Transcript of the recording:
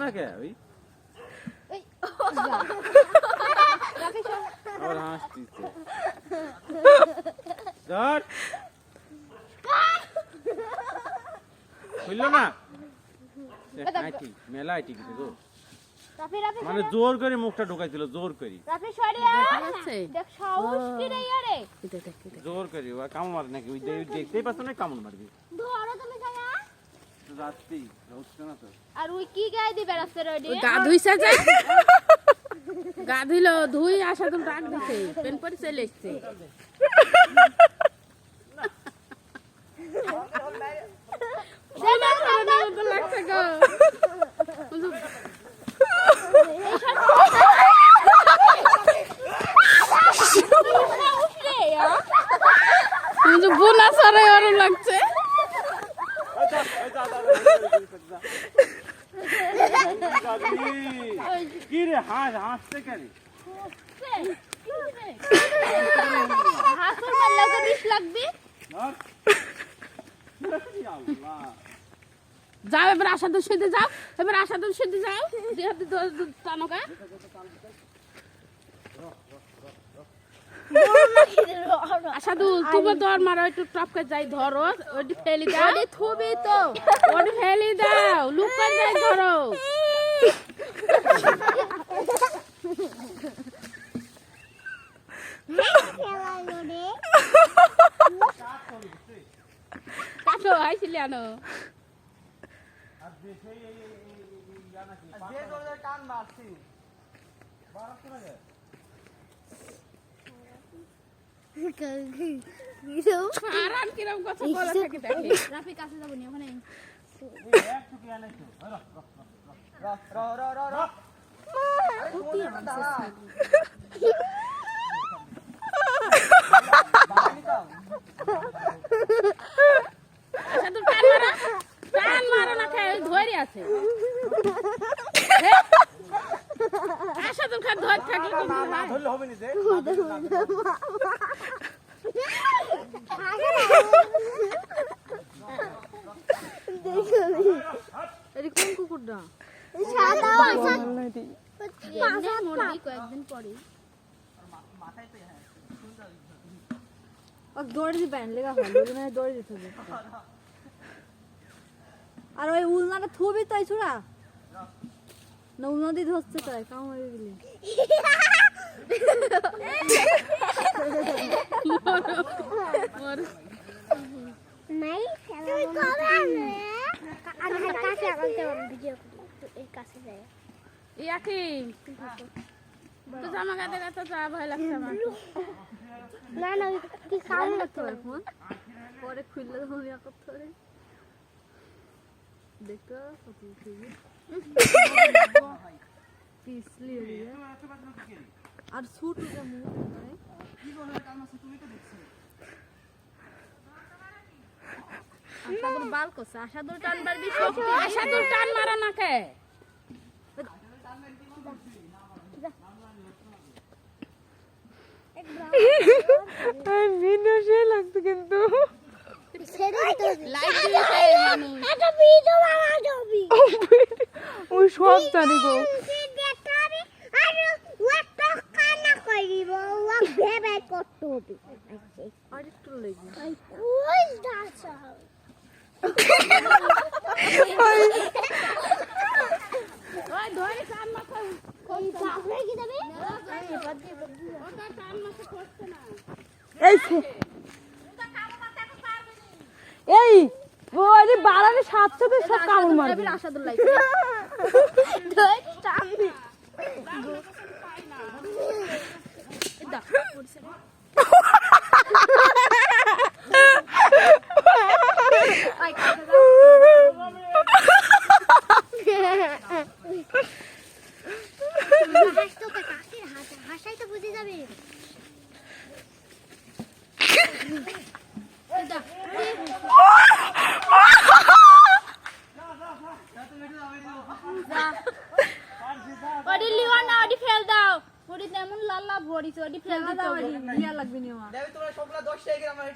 না কে ওই আর হাসতিছে ধর হইল না আইটি মেলা আইটি কিছু গো মানে জোর করে মুখটা ঢোকাইছিল জোর করে রাফি সরিয়া দেখ সাহস কি রে আরে জোর করে ও কামড় মারে নাকি ওই দেখতেই পাচ্ছ না কামড় মারবি ধরো তুমি ছায়া রাত্রি হচ্ছে না তো আর ওই কি গায় দিবে রাস্তার ওই গা ধুইছে যায় গা ধুইলো ধুই আসা তুমি রাখ দিছে পেন পরে চলে এসছে লাগছে গো বোনা সারাই আরো লাগছে কি রে হাসতে কেন হাসুর মারলে তো বিষ লাগবে যাও এবার আশাদুর সাথে যাও এবার আশাদুর সাথে যাও দুই হাতে টানোকা আশাদুল তুমি দর মারো একটু টপকে যাই ধরো ওটি ফেলি দাও ওটি থুবি তো ওটি ফেলি দাও লুকান যাই ধরো কাটো আইছিলি আনো আরাম কিরম কথা বলা থাকে দেখি রাফি কাছে যাব নি ওখানে আশাদুল টান মারো না খায় ধরে আছে আশাদুল খান ধরে থাকলে না ধরলে হবে না যে এর কোন কুকুরটা সাদা পাঁচা মরবি কয়েকদিন পরে মাথায় তো হ্যাঁ আর দৌড়ে দিবেন লেগা হলো না দৌড়ে দিতে হবে আর ওই উলনাটা থুবি তাই ছুরা না উলনাদি ধরতে চাই কাম হয়ে গেলি নাই তুই কবে আসবে আমি কাছে আগাতে ভিডিও এই কাছে যায় ইয়াকি তো জামা গাতে গাতে যা ভয় লাগছে আমার না না কি সাউন্ড তো এখন পরে খুললে ধরে করতে হবে দেখো কত খুবই পিছলি আর ছুট যে মুখ কি বলে কাম আছে তুমি তো দেখছো আশাদুল বাল কসা আশাদুল টান মারবি আশাদুল টান মারো না কে ভিডিও সে লাগতো কিন্তু লাইট দিয়েছে এটা ভিডিও বানা যাবি ওই সব জানি গো আর ওটা কানা করিব ও ভেবে করতে হবে আর একটু লেগে ওই দাসা ওই ধরে কান মাথা কোন পাগলে কি দেবে ওটা কান মাথা করছে না এই ওই বাড়ারে সাথে সব কামড় মারবে আশাদুল লাগবে ধর টানবি হাসাই তো বুঝে যাবে ওডি লিও না ওডি ফেল দাও ওডি তেমন লাল লাভ ভরিছে ওডি ফেল দাও ইয়া লাগবে নিও দেবে তোমরা সবগুলা 10 টাকা